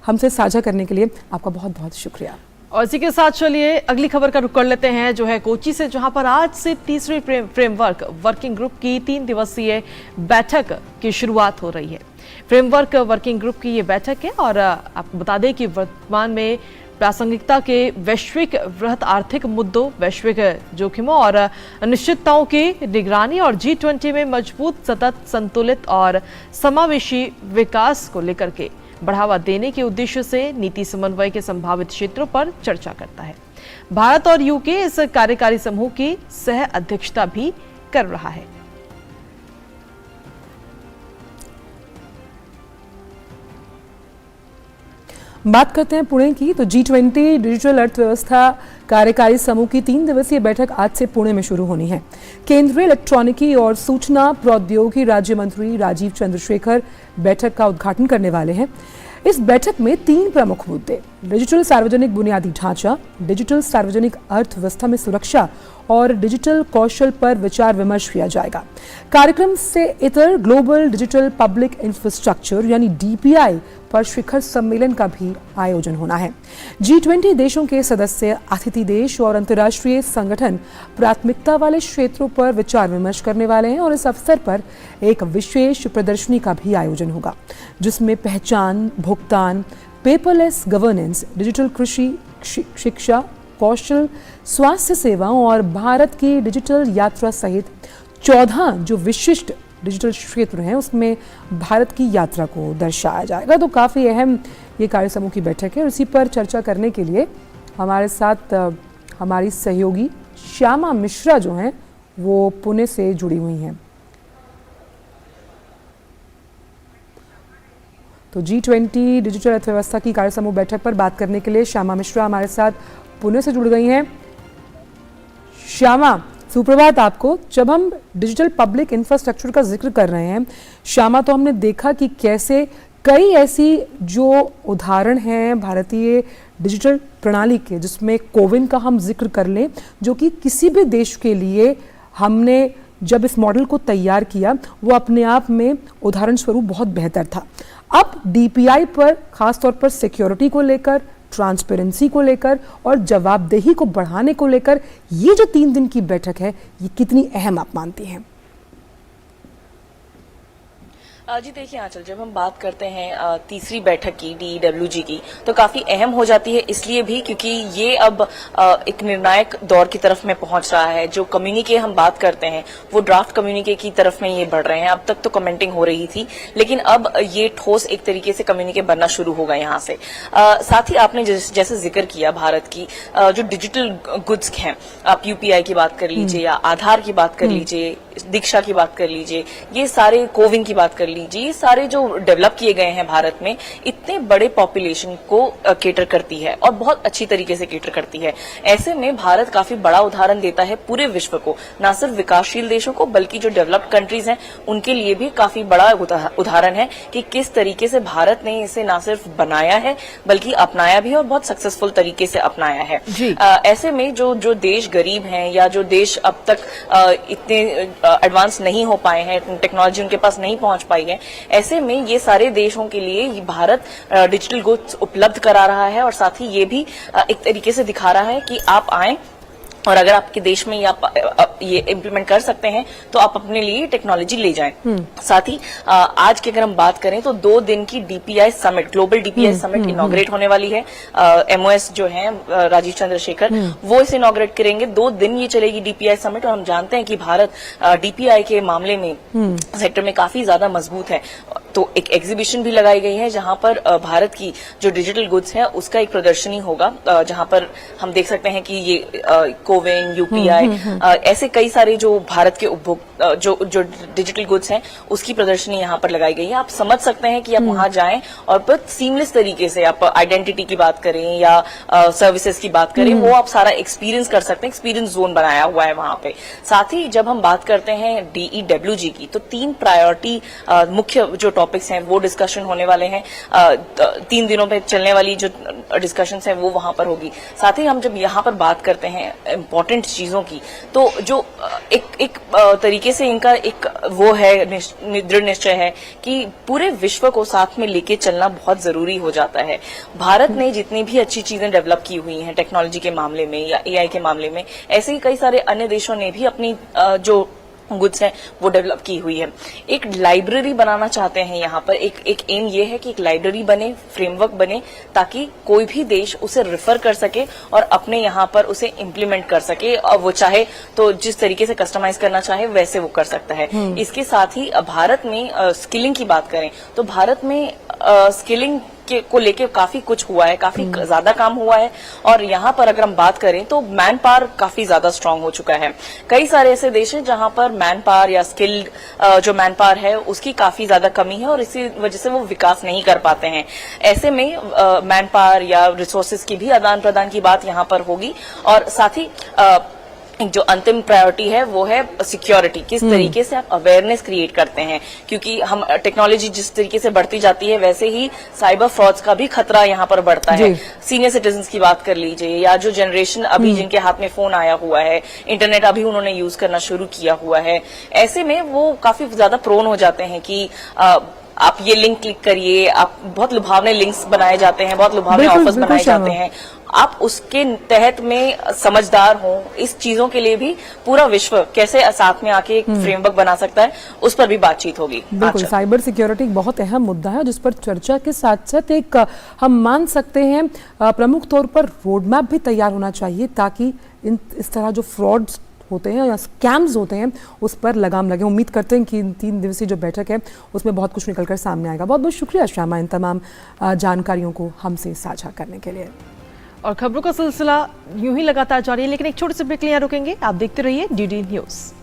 हमसे साझा करने के लिए आपका बहुत बहुत शुक्रिया। और इसी के साथ चलिए अगली खबर का रुख कर लेते हैं, जो है कोची से, जहां पर आज से तीसरी फ्रेमवर्क वर्किंग ग्रुप की 3 दिवसीय बैठक की शुरुआत हो रही है। फ्रेमवर्क वर्किंग ग्रुप की ये बैठक है और आपको बता दें कि वर्तमान में प्रासंगिकता के वैश्विक वृहत आर्थिक मुद्दों, वैश्विक जोखिमों और अनिश्चितताओं की निगरानी और G20 में मजबूत, सतत, संतुलित और समावेशी विकास को लेकर के बढ़ावा देने के उद्देश्य से नीति समन्वय के संभावित क्षेत्रों पर चर्चा करता है। भारत और यूके इस कार्यकारी समूह की सह अध्यक्षता भी कर रहा है। बात करते हैं पुणे की, तो G20 डिजिटल अर्थव्यवस्था कार्यकारी समूह की 3 दिवसीय बैठक आज से पुणे में शुरू होनी है। केंद्रीय इलेक्ट्रॉनिकी और सूचना प्रौद्योगिकी राज्य मंत्री राजीव चंद्रशेखर बैठक का उद्घाटन करने वाले हैं। इस बैठक में 3 प्रमुख मुद्दे, डिजिटल सार्वजनिक बुनियादी ढांचा, डिजिटल सार्वजनिक अर्थव्यवस्था में सुरक्षा और डिजिटल कौशल पर विचार विमर्श किया जाएगा। कार्यक्रम से इतर ग्लोबल डिजिटल पब्लिक इंफ्रास्ट्रक्चर यानी DPI पर शिखर सम्मेलन का भी आयोजन होना है। G20 देशों के सदस्य, अतिथि देश और अंतर्राष्ट्रीय संगठन प्राथमिकता वाले क्षेत्रों पर विचार विमर्श करने वाले हैं और इस अवसर पर एक विशेष प्रदर्शनी का भी आयोजन होगा, जिसमें पहचान, भुगतान, पेपरलेस गवर्नेंस, डिजिटल कृषि, शिक्षा, कौशल, स्वास्थ्य सेवाओं और भारत की डिजिटल यात्रा सहित 14 जो विशिष्ट डिजिटल क्षेत्र हैं उसमें भारत की यात्रा को दर्शाया जाएगा। तो काफ़ी अहम ये कार्य समूह की बैठक है और इसी पर चर्चा करने के लिए हमारे साथ हमारी सहयोगी श्यामा मिश्रा जो हैं वो पुणे से जुड़ी हुई हैं। तो G20 डिजिटल अर्थव्यवस्था की कार्य समूह बैठक पर बात करने के लिए श्यामा मिश्रा हमारे साथ पुणे से जुड़ गई हैं। श्यामा, सुप्रभात आपको। जब हम डिजिटल पब्लिक इंफ्रास्ट्रक्चर का जिक्र कर रहे हैं श्यामा, तो हमने देखा कि कैसे कई ऐसी जो उदाहरण हैं भारतीय डिजिटल प्रणाली के, जिसमें कोविन का हम जिक्र कर लें, जो कि किसी भी देश के लिए हमने जब इस मॉडल को तैयार किया वो अपने आप में उदाहरण स्वरूप बहुत बेहतर था। अब DPI पर खासतौर पर सिक्योरिटी को लेकर, ट्रांसपेरेंसी को लेकर और जवाबदेही को बढ़ाने को लेकर ये जो 3 दिन की बैठक है, ये कितनी अहम आप मानती हैं? जी देखिए आंचल, जब हम बात करते हैं तीसरी बैठक की DEWG की, तो काफी अहम हो जाती है, इसलिए भी क्योंकि ये अब एक निर्णायक दौर की तरफ में पहुंच रहा है। जो कम्युनिके हम बात करते हैं वो ड्राफ्ट कम्युनिके की तरफ में ये बढ़ रहे हैं। अब तक तो कमेंटिंग हो रही थी, लेकिन अब ये ठोस एक तरीके से कम्युनिके बनना शुरू होगा यहाँ से। साथ ही आपने जैसे जिक्र किया भारत की जो डिजिटल गुड्स हैं, आप UPI की बात कर लीजिए या आधार की बात कर लीजिए, दीक्षा की बात कर लीजिए, ये सारे कोविन की बात कर लीजिए, ये सारे जो डेवलप किए गए हैं भारत में, इतने बड़े पॉपुलेशन को केटर करती है और बहुत अच्छी तरीके से केटर करती है। ऐसे में भारत काफी बड़ा उदाहरण देता है पूरे विश्व को, न सिर्फ विकासशील देशों को बल्कि जो डेवलप्ड कंट्रीज हैं उनके लिए भी काफी बड़ा उदाहरण है कि किस तरीके से भारत ने इसे न सिर्फ बनाया है बल्कि अपनाया भी और बहुत सक्सेसफुल तरीके से अपनाया है। ऐसे में जो देश गरीब हैं या जो देश अब तक इतने एडवांस नहीं हो पाए हैं, टेक्नोलॉजी उनके पास नहीं पहुंच पाई है, ऐसे में ये सारे देशों के लिए भारत डिजिटल गुड्स उपलब्ध करा रहा है और साथ ही ये भी एक तरीके से दिखा रहा है कि आप आएं और अगर आपके देश में ये इम्प्लीमेंट कर सकते हैं तो आप अपने लिए टेक्नोलॉजी ले जाएं। साथ ही आज की अगर हम बात करें तो 2 दिन की DPI summit, global DPI summit inaugurate होने वाली है। MOS जो है राजीव चंद्रशेखर, वो इसे इनॉग्रेट करेंगे। 2 दिन ये चलेगी DPI समिट और हम जानते हैं कि भारत DPI के मामले में सेक्टर में काफी ज्यादा मजबूत है। तो एक एग्जीबिशन भी लगाई गई है जहां पर भारत की जो डिजिटल गुड्स है उसका एक प्रदर्शनी होगा, जहां पर हम देख सकते हैं कि ये कोविन, UPI, ऐसे कई सारे जो भारत के उपभोग जो डिजिटल गुड्स हैं उसकी प्रदर्शनी यहाँ पर लगाई गई है। आप समझ सकते हैं कि आप वहां जाएं और फिर सीमलेस तरीके से आप आइडेंटिटी की बात करें या सर्विसेज की बात करें, वो आप सारा एक्सपीरियंस कर सकते हैं। एक्सपीरियंस जोन बनाया हुआ है वहां पे। साथ ही जब हम बात करते हैं DEWG की, तो 3 प्रायोरिटी मुख्य जो टॉपिक्स हैं वो डिस्कशन होने वाले हैं। 3 दिनों पे चलने वाली जो डिस्कशंस हैं वो वहां पर होगी। साथ ही हम जब यहाँ पर बात करते हैं इम्पोर्टेंट चीजों की, तो जो एक तरीके से इनका एक वो है दृढ़ निश्चय है कि पूरे विश्व को साथ में लेके चलना बहुत जरूरी हो जाता है। भारत ने जितनी भी अच्छी चीजें डेवलप की हुई हैं टेक्नोलॉजी के मामले में या एआई के मामले में, ऐसे ही कई सारे अन्य देशों ने भी अपनी जो गुड्स हैं वो डेवलप की हुई है। एक लाइब्रेरी बनाना चाहते हैं यहाँ पर। एक एम ये है कि एक लाइब्रेरी बने, फ्रेमवर्क बने, ताकि कोई भी देश उसे रेफर कर सके और अपने यहाँ पर उसे इम्प्लीमेंट कर सके, और वो चाहे तो जिस तरीके से कस्टमाइज करना चाहे वैसे वो कर सकता है। इसके साथ ही भारत में स्किलिंग की बात करें तो भारत में स्किलिंग को लेके काफी कुछ हुआ है, काफी ज्यादा काम हुआ है। और यहाँ पर अगर हम बात करें तो मैन पावर काफी ज्यादा स्ट्रांग हो चुका है। कई सारे ऐसे देश हैं जहां पर मैन पावर या स्किल्ड जो मैन पावर है उसकी काफी ज्यादा कमी है और इसी वजह से वो विकास नहीं कर पाते हैं। ऐसे में मैन पावर या रिसोर्सेज की भी आदान प्रदान की बात यहाँ पर होगी। और साथ ही जो अंतिम प्रायोरिटी है वो है सिक्योरिटी। किस तरीके से आप अवेयरनेस क्रिएट करते हैं, क्योंकि हम टेक्नोलॉजी जिस तरीके से बढ़ती जाती है वैसे ही साइबर फ्रॉड्स का भी खतरा यहाँ पर बढ़ता है। सीनियर सिटीजन्स की बात कर लीजिए या जो जनरेशन अभी जिनके हाथ में फोन आया हुआ है, इंटरनेट अभी उन्होंने यूज करना शुरू किया हुआ है, ऐसे में वो काफी ज्यादा प्रोन हो जाते हैं कि आप ये लिंक क्लिक करिए। आप बहुत लुभावने लिंक्स बनाए जाते हैं, बहुत लुभावने ऑफर्स बनाए जाते हैं। आप उसके तहत में समझदार हो। इस चीजों के लिए भी पूरा विश्व कैसे साथ में आके एक फ्रेमवर्क बना सकता है, उस पर भी बातचीत होगी। बिल्कुल, साइबर सिक्योरिटी एक बहुत अहम मुद्दा है जिस पर चर्चा के साथ साथ एक हम मान सकते हैं प्रमुख तौर पर रोड मैप भी तैयार होना चाहिए, ताकि इस तरह जो फ्रॉड्स होते हैं या स्कैम्स होते हैं उस पर लगाम लगे। उम्मीद करते हैं कि 3 दिवसीय जो बैठक है उसमें बहुत कुछ निकलकर सामने आएगा। बहुत बहुत शुक्रिया श्यामा इन तमाम जानकारियों को हमसे साझा करने के लिए। और खबरों का सिलसिला यूं ही लगातार जारी है, लेकिन एक छोटे से ब्रेक के लिए रुकेंगे। आप देखते रहिए DD न्यूज़।